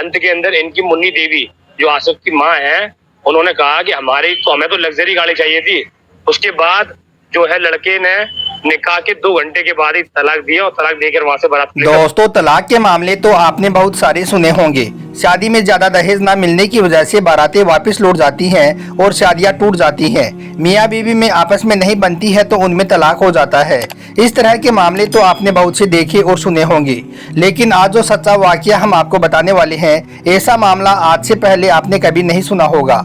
अंत के अंदर इनकी मुन्नी देवी जो आसिफ की माँ है, उन्होंने कहा कि हमें तो लग्जरी गाड़ी चाहिए थी। उसके बाद जो है लड़के ने निकाह के 2 घंटे के बाद ही तलाक दिया और तलाक देकर वहां से बारात। दोस्तों, तलाक के मामले तो आपने बहुत सारे सुने होंगे। शादी में ज्यादा दहेज ना मिलने की वजह से बारातें वापस लौट जाती हैं और शादियां टूट जाती हैं। मियाँ बीवी में आपस में नहीं बनती है तो उनमें तलाक हो जाता है। इस तरह के मामले तो आपने बहुत से देखे और सुने होंगे, लेकिन आज जो सच्चा वाकया हम आपको बताने वाले हैं, ऐसा मामला आज से पहले आपने कभी नहीं सुना होगा।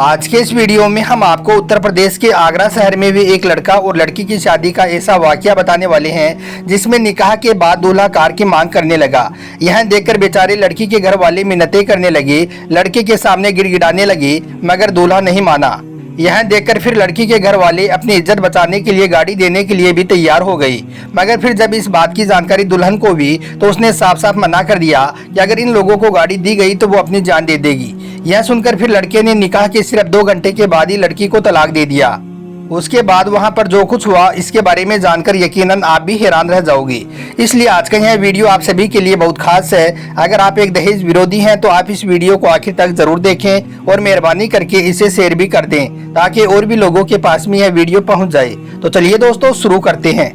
आज के इस वीडियो में हम आपको उत्तर प्रदेश के आगरा शहर में भी एक लड़का और लड़की की शादी का ऐसा वाकया बताने वाले हैं जिसमें निकाह के बाद दूल्हा कार की मांग करने लगा। यह देखकर बेचारे लड़की के घर वाले मिन्नतें करने लगे, लड़के के सामने गिड़गिड़ाने लगे, मगर दूल्हा नहीं माना। यह देखकर फिर लड़की के घर वाले अपनी इज्जत बचाने के लिए गाड़ी देने के लिए भी तैयार हो गई, मगर फिर जब इस बात की जानकारी दुल्हन को हुई तो उसने साफ साफ मना कर दिया कि अगर इन लोगों को गाड़ी दी गई तो वो अपनी जान दे देगी। यह सुनकर फिर लड़के ने निकाह के सिर्फ 2 घंटे के बाद ही लड़की को तलाक दे दिया। उसके बाद वहां पर जो कुछ हुआ इसके बारे में जानकर यकीनन आप भी हैरान रह जाओगे। इसलिए आज का यह वीडियो आप सभी के लिए बहुत खास है। अगर आप एक दहेज विरोधी हैं तो आप इस वीडियो को आखिर तक जरूर देखें और मेहरबानी करके इसे शेयर भी कर दें ताकि और भी लोगों के पास में यह वीडियो पहुंच जाए। तो चलिए दोस्तों, शुरू करते हैं।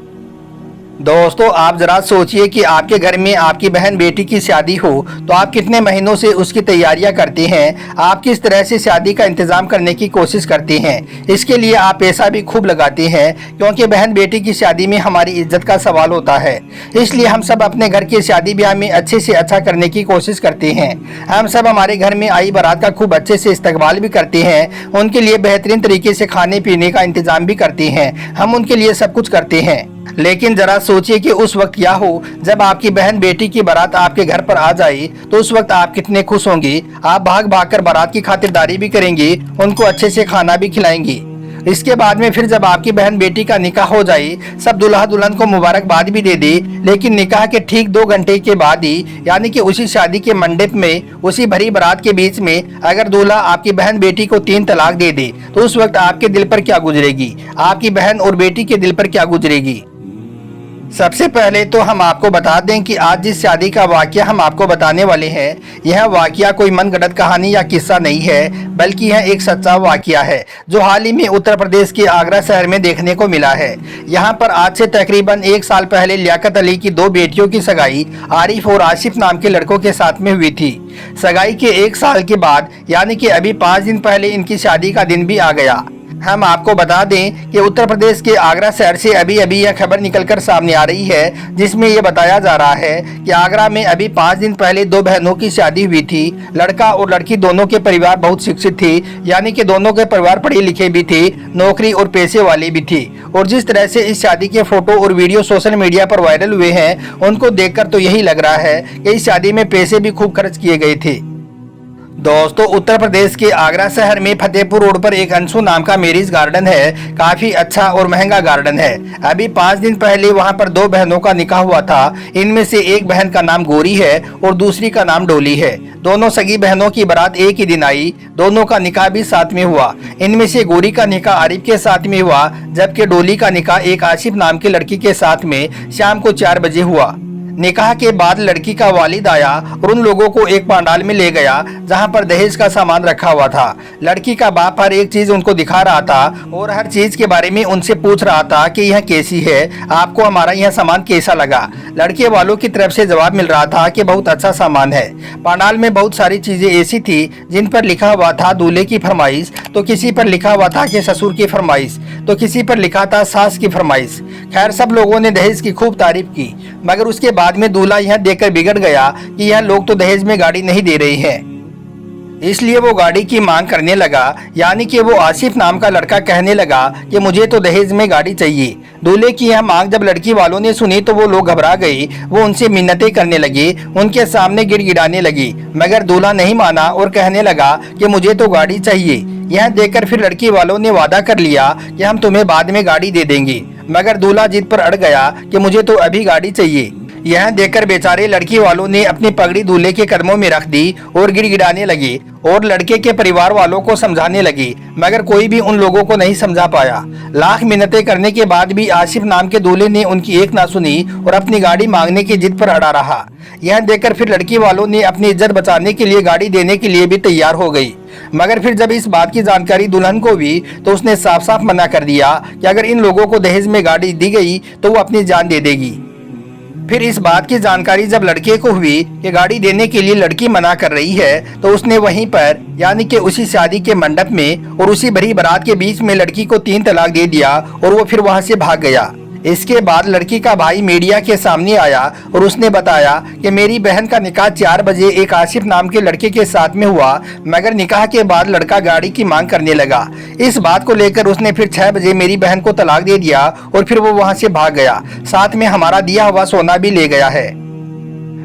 दोस्तों, आप जरा सोचिए कि आपके घर में आपकी बहन बेटी की शादी हो तो आप कितने महीनों से उसकी तैयारियां करते हैं, आप किस तरह से शादी का इंतजाम करने की कोशिश करते हैं। इसके लिए आप पैसा भी खूब लगाते हैं क्योंकि बहन बेटी की शादी में हमारी इज्जत का सवाल होता है। इसलिए हम सब अपने घर की शादी ब्याह में अच्छे से अच्छा करने की कोशिश करते हैं। हम सब हमारे घर में आई बारात का खूब अच्छे से इस्तकबाल भी करते हैं, उनके लिए बेहतरीन तरीके से खाने पीने का इंतजाम भी करते हैं। हम उनके लिए सब कुछ करते हैं। लेकिन जरा सोचिए कि उस वक्त क्या हो जब आपकी बहन बेटी की बारात आपके घर पर आ जाए तो उस वक्त आप कितने खुश होंगे। आप भाग भाग कर बारात की खातिरदारी भी करेंगे, उनको अच्छे से खाना भी खिलाएंगे। इसके बाद में फिर जब आपकी बहन बेटी का निकाह हो जाए, सब दुल्हा दुल्हन को मुबारकबाद भी दे दे, लेकिन निकाह के ठीक 2 घंटे के बाद ही यानी कि उसी शादी के मंडप में उसी भरी बारात के बीच में अगर दूल्हा आपकी बहन बेटी को 3 तलाक दे दे तो उस वक्त आपके दिल पर क्या गुजरेगी, आपकी बहन और बेटी के दिल पर क्या गुजरेगी। सबसे पहले तो हम आपको बता दें कि आज जिस शादी का वाकया हम आपको बताने वाले हैं, यह वाकया कोई मनगढ़ंत कहानी या किस्सा नहीं है, बल्कि यह एक सच्चा वाकया है जो हाल ही में उत्तर प्रदेश के आगरा शहर में देखने को मिला है। यहाँ पर आज से तकरीबन 1 साल पहले लियाकत अली की 2 बेटियों की सगाई आरिफ और आसिफ नाम के लड़कों के साथ में हुई थी। सगाई के 1 साल के बाद यानी कि अभी 5 दिन पहले इनकी शादी का दिन भी आ गया। हम आपको बता दें कि उत्तर प्रदेश के आगरा शहर से अभी अभी यह खबर निकलकर सामने आ रही है जिसमें यह बताया जा रहा है कि आगरा में अभी 5 दिन पहले 2 बहनों की शादी हुई थी। लड़का और लड़की दोनों के परिवार बहुत शिक्षित थे, यानी कि दोनों के परिवार पढ़े लिखे भी थे, नौकरी और पैसे वाले भी थे। और जिस तरह से इस शादी के फोटो और वीडियो सोशल मीडिया पर वायरल हुए हैं, उनको देखकर तो यही लग रहा है कि इस शादी में पैसे भी खूब खर्च किए गए थे। दोस्तों, उत्तर प्रदेश के आगरा शहर में फतेहपुर रोड पर एक अंशु नाम का मैरिज गार्डन है। काफी अच्छा और महंगा गार्डन है। अभी 5 दिन पहले वहां पर 2 बहनों का निकाह हुआ था। इनमें से एक बहन का नाम गोरी है और दूसरी का नाम डोली है। दोनों सगी बहनों की बारात एक ही दिन आई, दोनों का निकाह भी साथ में हुआ। इनमें से गोरी का निकाह आरिफ के साथ में हुआ, जबकि डोली का निकाह एक आसिफ नाम की लड़की के साथ में शाम को 4 बजे हुआ। निकाह के बाद लड़की का वालिद आया और उन लोगों को एक पंडाल में ले गया जहां पर दहेज का सामान रखा हुआ था। लड़की का बाप हर एक चीज उनको दिखा रहा था और हर चीज के बारे में उनसे पूछ रहा था कि यह कैसी है, आपको हमारा यह सामान कैसा लगा। लड़के वालों की तरफ से जवाब मिल रहा था कि बहुत अच्छा सामान है। पंडाल में बहुत सारी चीजें ऐसी थी जिन पर लिखा हुआ था दूल्हे की फरमाइश, तो किसी पर लिखा हुआ था कि ससुर की फरमाइश, तो किसी पर लिखा था सास की फरमाइश। खैर, सब लोगों ने दहेज की खूब तारीफ की, मगर उसके बाद में दूल्हा यह देखकर बिगड़ गया कि यह लोग तो दहेज में गाड़ी नहीं दे रहे हैं। इसलिए वो गाड़ी की मांग करने लगा, यानी कि वो आसिफ नाम का लड़का कहने लगा कि मुझे तो दहेज में गाड़ी चाहिए। दूल्हे की यह मांग जब लड़की वालों ने सुनी तो वो लोग घबरा गए। वो उनसे मिन्नतें करने लगे, उनके सामने गिड़गिड़ाने लगे, मगर दूल्हा नहीं माना और कहने लगा कि मुझे तो गाड़ी चाहिए। यह देखकर फिर लड़की वालों ने वादा कर लिया कि हम तुम्हें बाद में गाड़ी दे देंगे, मगर दूल्हा जिद पर अड़ गया कि मुझे तो अभी गाड़ी चाहिए। यह देखकर बेचारे लड़की वालों ने अपनी पगड़ी दूल्हे के कदमों में रख दी और गिड़गिड़ाने लगे और लड़के के परिवार वालों को समझाने लगे, मगर कोई भी उन लोगों को नहीं समझा पाया। लाख मिन्नतें करने के बाद भी आसिफ नाम के दूल्हे ने उनकी एक ना सुनी और अपनी गाड़ी मांगने की जिद पर अड़ा रहा। यह देखकर फिर लड़की वालों ने अपनी इज्जत बचाने के लिए गाड़ी देने के लिए भी तैयार हो गई, मगर फिर जब इस बात की जानकारी दुल्हन को हुई तो उसने साफ साफ मना कर दिया कि अगर इन लोगों को दहेज में गाड़ी दी गई तो वो अपनी जान दे देगी। फिर इस बात की जानकारी जब लड़के को हुई कि गाड़ी देने के लिए लड़की मना कर रही है तो उसने वहीं पर यानी कि उसी शादी के मंडप में और उसी भरी बारात के बीच में लड़की को 3 तलाक दे दिया और वो फिर वहां से भाग गया। इसके बाद लड़की का भाई मीडिया के सामने आया और उसने बताया कि मेरी बहन का निकाह 4 बजे एक आसिफ नाम के लड़के के साथ में हुआ, मगर निकाह के बाद लड़का गाड़ी की मांग करने लगा। इस बात को लेकर उसने फिर 6 बजे मेरी बहन को तलाक दे दिया और फिर वो वहां से भाग गया, साथ में हमारा दिया हुआ सोना भी ले गया है।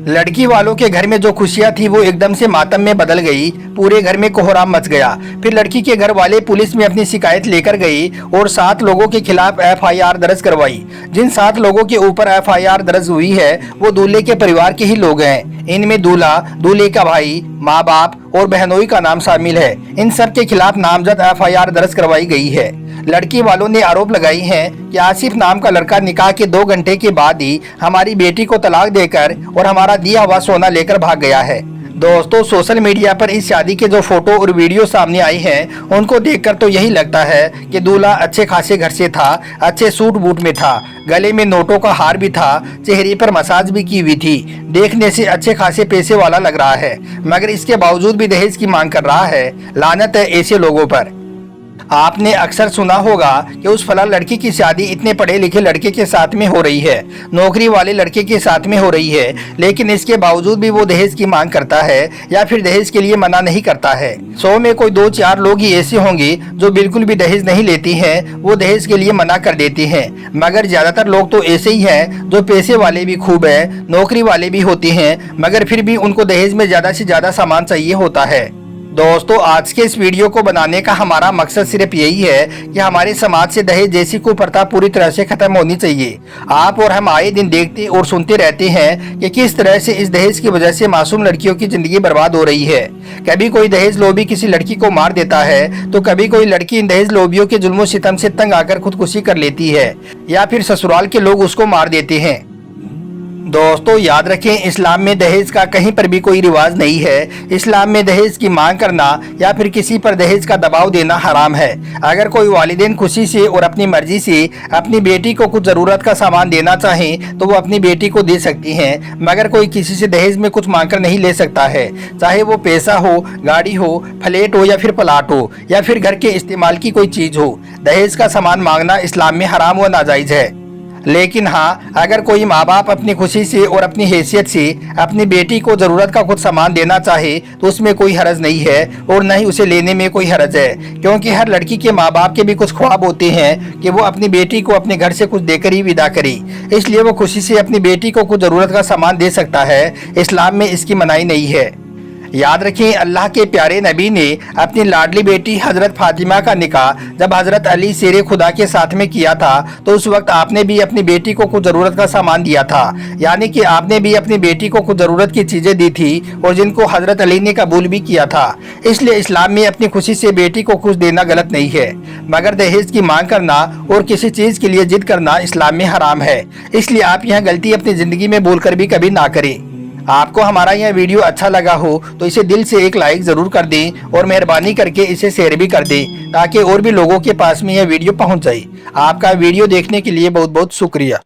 लड़की वालों के घर में जो खुशियां थी वो एकदम से मातम में बदल गई, पूरे घर में कोहराम मच गया। फिर लड़की के घर वाले पुलिस में अपनी शिकायत लेकर गई और 7 लोगों के खिलाफ FIR दर्ज करवाई। जिन 7 लोगों के ऊपर FIR दर्ज हुई है वो दूल्हे के परिवार के ही लोग हैं। इनमें दूल्हा, दूल्हे का भाई, माँ बाप और बहनोई का नाम शामिल है। इन सब के खिलाफ नामजद FIR दर्ज करवाई गई है। लड़की वालों ने आरोप लगाई है कि आसिफ नाम का लड़का निकाह के 2 घंटे के बाद ही हमारी बेटी को तलाक देकर और हमारा दिया हुआ सोना लेकर भाग गया है। दोस्तों, सोशल मीडिया पर इस शादी के जो फोटो और वीडियो सामने आई हैं उनको देखकर तो यही लगता है कि दूल्हा अच्छे खासे घर से था, अच्छे सूट बूट में था, गले में नोटों का हार भी था, चेहरे पर मसाज भी की हुई थी, देखने से अच्छे खासे पैसे वाला लग रहा है, मगर इसके बावजूद भी दहेज की मांग कर रहा है। लानत है ऐसे लोगों पर। आपने अक्सर सुना होगा कि उस फला लड़की की शादी इतने पढ़े लिखे लड़के के साथ में हो रही है, नौकरी वाले लड़के के साथ में हो रही है, लेकिन इसके बावजूद भी वो दहेज की मांग करता है या फिर दहेज के लिए मना नहीं करता है। 100 में कोई 2-4 लोग ही ऐसे होंगे जो बिल्कुल भी दहेज नहीं लेती हैं, वो दहेज के लिए मना कर देती हैं, मगर ज्यादातर लोग तो ऐसे ही हैं जो पैसे वाले भी खूब है, नौकरी वाले भी होते हैं, मगर फिर भी उनको दहेज में ज्यादा से ज्यादा सामान चाहिए होता है। दोस्तों, आज के इस वीडियो को बनाने का हमारा मकसद सिर्फ यही है कि हमारे समाज से दहेज जैसी कुप्रथा पूरी तरह से खत्म होनी चाहिए। आप और हम आए दिन देखते और सुनते रहते हैं कि किस तरह से इस दहेज की वजह से मासूम लड़कियों की जिंदगी बर्बाद हो रही है। कभी कोई दहेज लोभी किसी लड़की को मार देता है तो कभी कोई लड़की इन दहेज लोभियों के जुल्म सितम से तंग आकर खुदकुशी कर लेती है या फिर ससुराल के लोग उसको मार देते हैं। दोस्तों, याद रखें, इस्लाम में दहेज का कहीं पर भी कोई रिवाज नहीं है। इस्लाम में दहेज की मांग करना या फिर किसी पर दहेज का दबाव देना हराम है। अगर कोई वालिदैन खुशी से और अपनी मर्जी से अपनी बेटी को कुछ ज़रूरत का सामान देना चाहें तो वो अपनी बेटी को दे सकती हैं, मगर कोई किसी से दहेज में कुछ मांग कर नहीं ले सकता है, चाहे वो पैसा हो, गाड़ी हो, फ्लैट हो या फिर प्लाट हो या फिर घर के इस्तेमाल की कोई चीज़ हो। दहेज का सामान मांगना इस्लाम में हराम व नाजायज़ है। लेकिन हाँ, अगर कोई माँ बाप अपनी खुशी से और अपनी हैसियत से अपनी बेटी को ज़रूरत का कुछ सामान देना चाहे तो उसमें कोई हर्ज नहीं है और न ही उसे लेने में कोई हर्ज है, क्योंकि हर लड़की के माँ बाप के भी कुछ ख्वाब होते हैं कि वो अपनी बेटी को अपने घर से कुछ देकर ही विदा करे, इसलिए वो खुशी से अपनी बेटी को कुछ ज़रूरत का सामान दे सकता है। इस्लाम में इसकी मनाही नहीं है। याद रखें, अल्लाह के प्यारे नबी ने अपनी लाडली बेटी हजरत फातिमा का निकाह जब हजरत अली शेरे खुदा के साथ में किया था तो उस वक्त आपने भी अपनी बेटी को कुछ ज़रूरत का सामान दिया था, यानी कि आपने भी अपनी बेटी को कुछ ज़रूरत की चीज़ें दी थी और जिनको हजरत अली ने कबूल भी किया था। इसलिए इस्लाम में अपनी खुशी से बेटी को कुछ देना गलत नहीं है, मगर दहेज की मांग करना और किसी चीज़ के लिए जिद करना इस्लाम में हराम है। इसलिए आप यह गलती अपनी ज़िंदगी में भूलकर भी कभी ना करें। आपको हमारा यह वीडियो अच्छा लगा हो तो इसे दिल से एक लाइक ज़रूर कर दें और मेहरबानी करके इसे शेयर भी कर दें ताकि और भी लोगों के पास में यह वीडियो पहुंच जाए। आपका वीडियो देखने के लिए बहुत बहुत शुक्रिया।